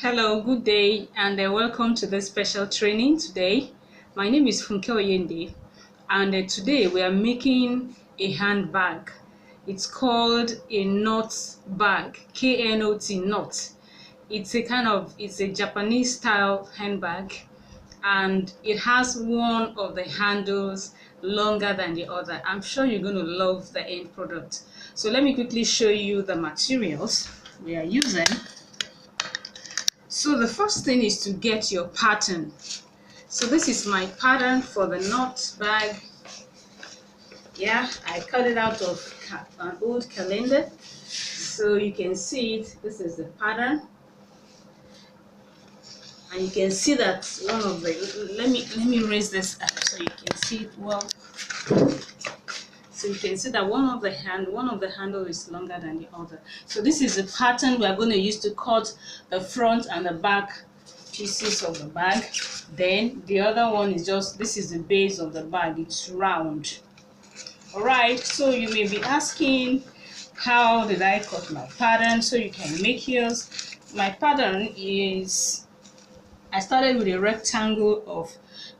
Hello, good day, and welcome to this special training today. My name is Funke Oyende, and today we are making a handbag. It's called a knot bag, K-N-O-T, knot. It's a Japanese style handbag, and it has one of the handles longer than the other. I'm sure you're going to love the end product. So let me quickly show you the materials we are using. So the first thing is to get your pattern. So this is my pattern for the knot bag. Yeah, I cut it out of an old calendar. So you can see it. This is the pattern. And you can see that one of the, let me raise this up so you can see it well. So you can see that one of the handle is longer than the other. So this is the pattern we are going to use to cut the front and the back pieces of the bag. Then the other one is this is the base of the bag. It's round. All right, so you may be asking, how did I cut my pattern? So you can make yours. My pattern is, I started with a rectangle of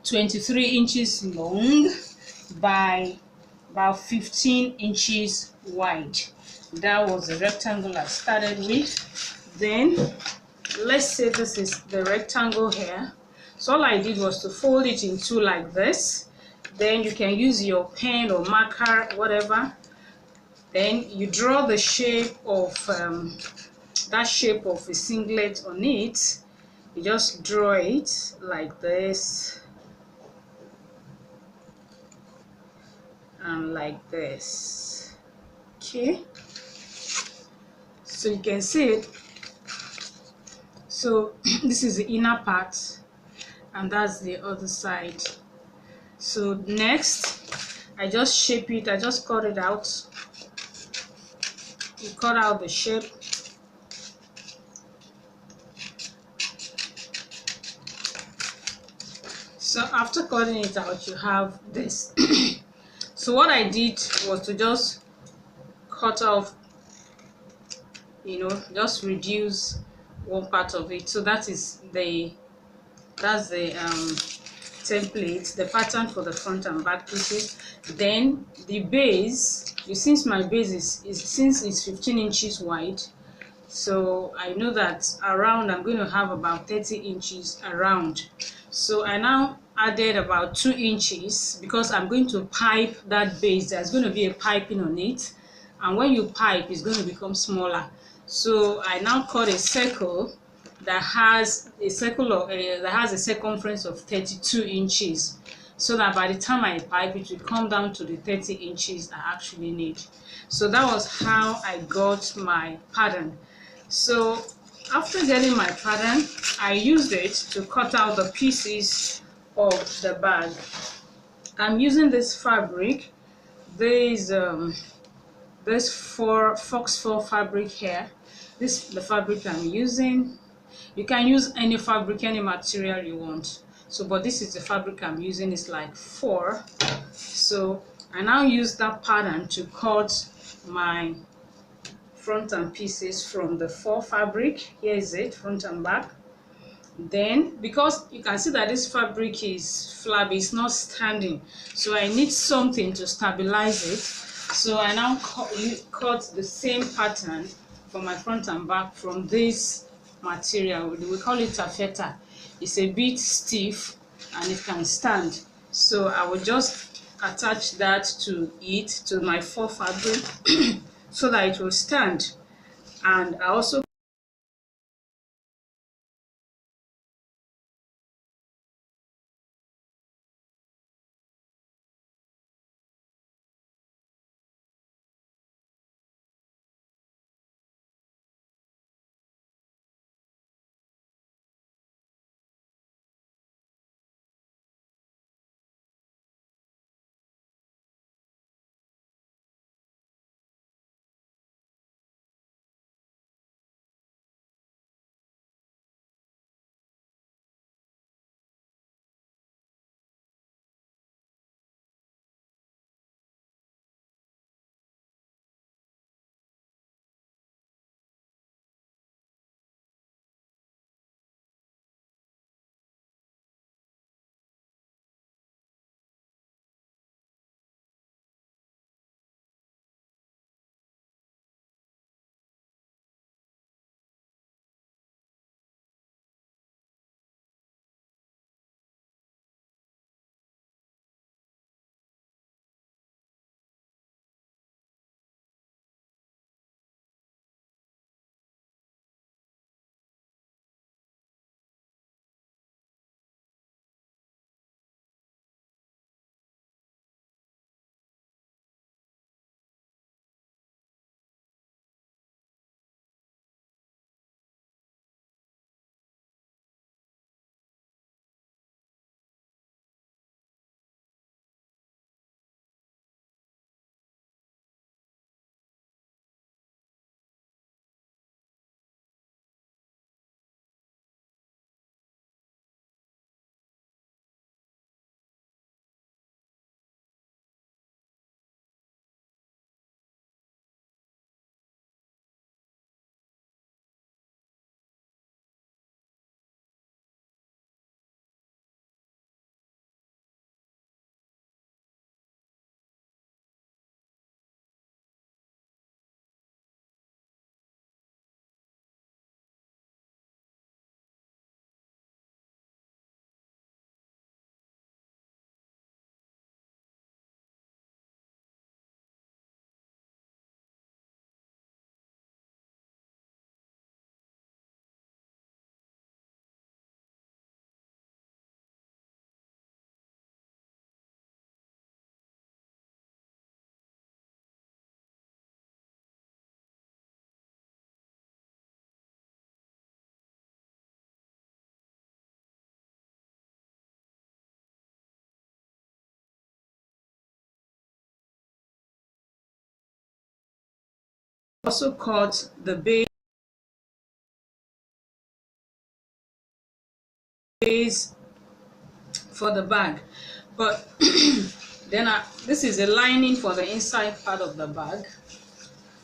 23 inches long by about 15 inches wide. That was the rectangle I started with. Then let's say this is the rectangle here. So all I did was to fold it in two like this. Then you can use your pen or marker, whatever. Then you draw the shape of that shape of a singlet on it. You just draw it like this and like this. Okay, so you can see it. So this is the inner part and that's the other side. So next I just shape it. I just cut it out. You cut out the shape. So after cutting it out, you have this. So what I did was to just cut off, just reduce one part of it. So that's the template, the pattern for the front and back pieces. Then the base, since my base since it's 15 inches wide, so I know that around I'm going to have about 30 inches around. So I now added about 2 inches because I'm going to pipe that base. There's going to be a piping on it, and when you pipe, it's going to become smaller. So I now cut a circle that has a circumference of 32 inches, so that by the time I pipe, it will come down to the 30 inches I actually need. So that was how I got my pattern. So after getting my pattern, I used it to cut out the pieces of the bag. I'm using this fabric. This fox fur fabric here. This is the fabric I'm using. You can use any fabric, any material you want. So, but this is the fabric I'm using. It's like 4. So I now use that pattern to cut my front and pieces from the 4 fabric. Here is it, front and back. Then because you can see that this fabric is flabby, it's not standing, so I need something to stabilize it. So I now cut the same pattern for my front and back from this material. We call it taffeta. It's a bit stiff and it can stand, so I will just attach that to my 4 fabric so that it will stand. And I also also cut the base for the bag, but then this is a lining for the inside part of the bag.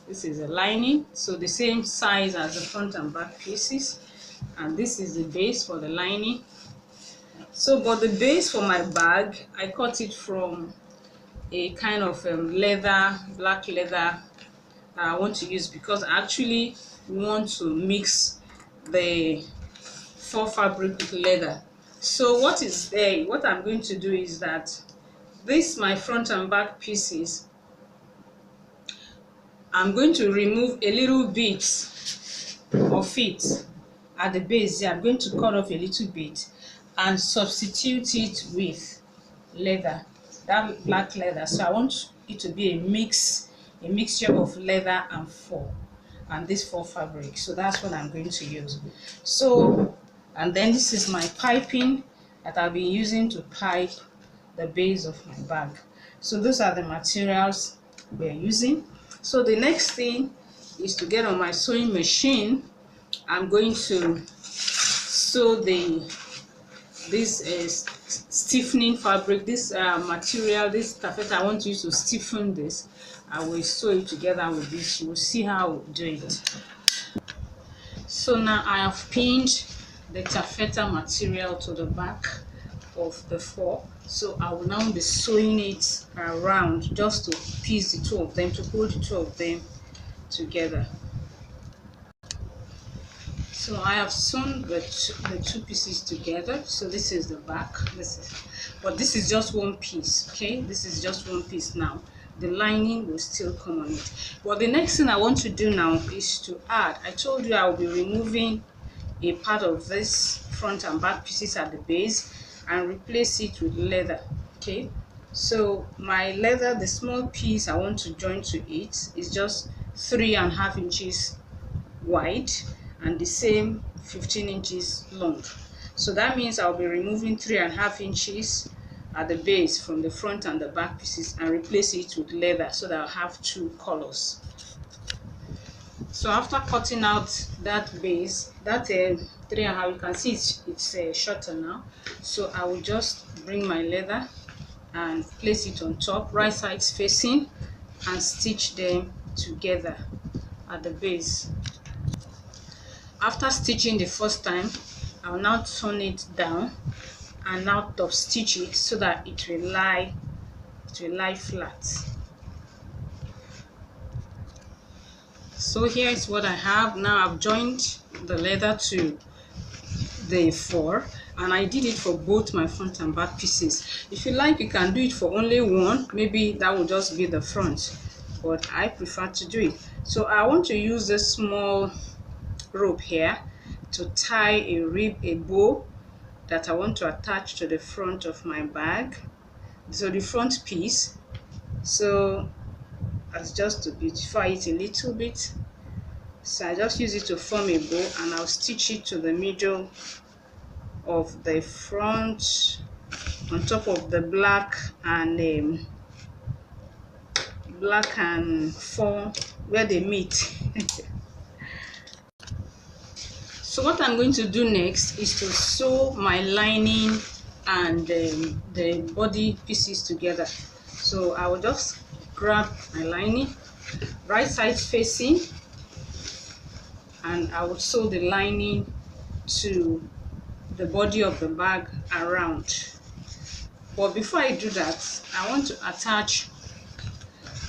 This is a lining, so the same size as the front and back pieces, and this is the base for the lining. So but the base for my bag, I cut it from a kind of leather, black leather that I want to use, because I actually want to mix the fur fabric with leather. So what I'm going to do is that this my front and back pieces, I'm going to remove a little bit of it at the base. I'm going to cut off a little bit and substitute it with leather, that black leather. So I want it to be a mixture of leather and fur, and this fur fabric. So that's what I'm going to use. So, and then this is my piping that I'll be using to pipe the base of my bag. So those are the materials we're using. So the next thing is to get on my sewing machine. I'm going to sew this stiffening fabric, this material, this taffeta. I want you to stiffen this. I will sew it together with this. You will see how I do it. So now I have pinned the taffeta material to the back of the fur. So I will now be sewing it around just to piece the two of them, to hold the two of them together. So I have sewn the two pieces together. So this is the back, but this is just one piece, okay? This is just one piece now. The lining will still come on it. But the next thing I want to do now is to add, I told you I will be removing a part of this front and back pieces at the base and replace it with leather, okay? So my leather, the small piece I want to join to it is just 3.5 inches wide and the same 15 inches long. So that means I'll be removing 3.5 inches at the base from the front and the back pieces and replace it with leather, so that I'll have two colors. So after cutting out that base, that 3.5, you can see it's shorter now. So I will just bring my leather and place it on top, right sides facing, and stitch them together at the base. After stitching the first time, I will now turn it down and now top stitch it so that it will lie flat. So here is what I have. Now I've joined the leather to the fur, and I did it for both my front and back pieces. If you like, you can do it for only one, maybe that will just be the front, but I prefer to do it. So I want to use this small rope here to tie a bow that I want to attach to the front of my bag, so the front piece. So as just to beautify it a little bit, so I just use it to form a bow, and I'll stitch it to the middle of the front on top of the black and fur where they meet. So what I'm going to do next is to sew my lining and the body pieces together. So I will just grab my lining, right side facing, and I will sew the lining to the body of the bag around. But before I do that, I want to attach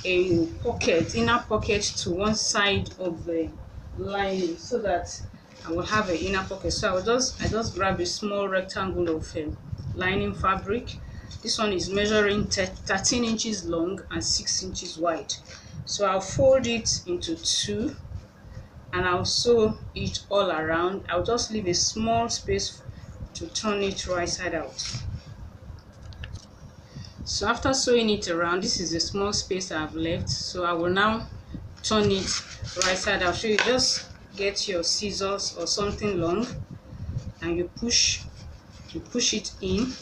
a pocket, inner pocket, to one side of the lining so that I will have an inner pocket. So I just grab a small rectangle of lining fabric. This one is measuring 13 inches long and 6 inches wide. So I'll fold it into two and I'll sew it all around. I'll just leave a small space to turn it right side out. So after sewing it around, this is the small space I've left. So I will now turn it right side out. So you just get your scissors or something long and you push it in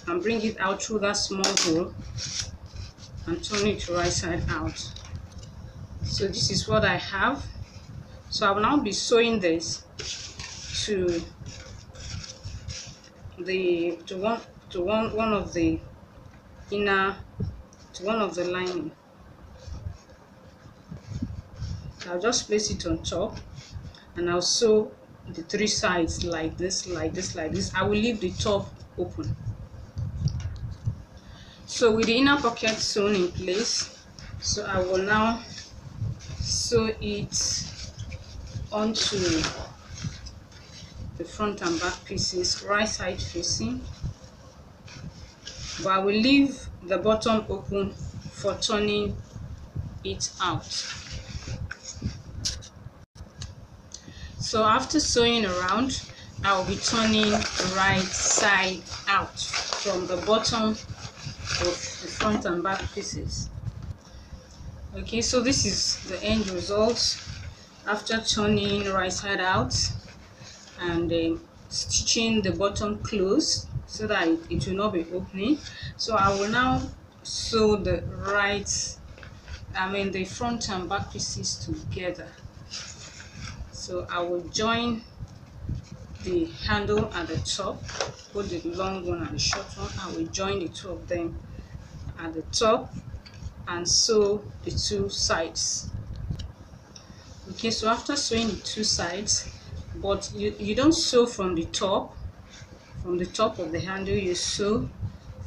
and bring it out through that small hole and turn it right side out. So this is what I have. So I will now be sewing this to one of the inner, to one of the lining. I'll just place it on top and I'll sew the 3 sides like this, like this, like this. I will leave the top open. So with the inner pocket sewn in place, so I will now sew it onto the front and back pieces, right side facing, but I will leave the bottom open for turning it out. So after sewing around, I will be turning right side out from the bottom of the front and back pieces. Okay, so this is the end result after turning right side out and stitching the bottom close so that it will not be opening. So I will now sew the the front and back pieces together. So I will join the handle at the top, both the long one and the short one. I will join the two of them at the top and sew the 2 sides. Okay, so after sewing the 2 sides, but you don't sew from the top of the handle. You sew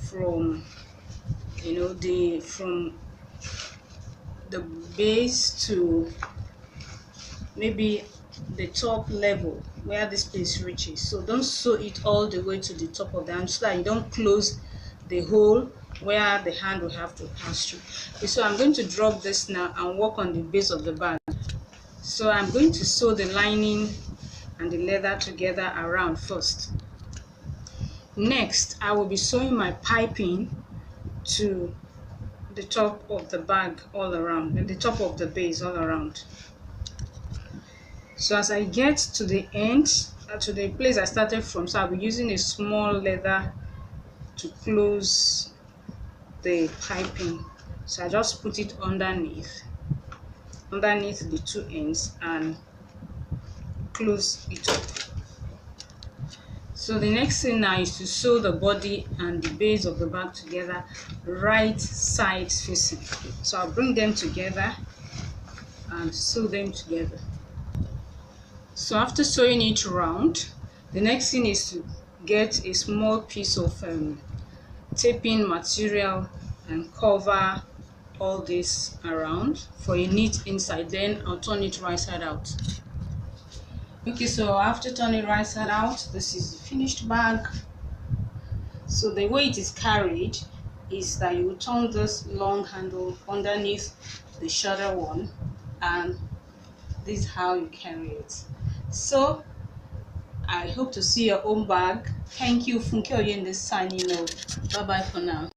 from from the base to maybe the top level where this place reaches. So don't sew it all the way to the top of the hand so that you don't close the hole where the hand will have to pass through. Okay, so I'm going to drop this now and work on the base of the bag. So I'm going to sew the lining and the leather together around first. Next, I will be sewing my piping to the top of the bag all around, and the top of the base all around. So as I get to the end, to the place I started from, so I'll be using a small leather to close the piping. So I just put it underneath the 2 ends and close it up. So the next thing now is to sew the body and the base of the bag together, right side facing. So I'll bring them together and sew them together. So after sewing it round, the next thing is to get a small piece of taping material and cover all this around for a neat inside. Then I'll turn it right side out. Okay, so after turning right side out, this is the finished bag. So the way it is carried is that you will turn this long handle underneath the shorter one, and this is how you carry it. So I hope to see your own bag. Thank you, Funke Oyende signing off. Bye bye for now.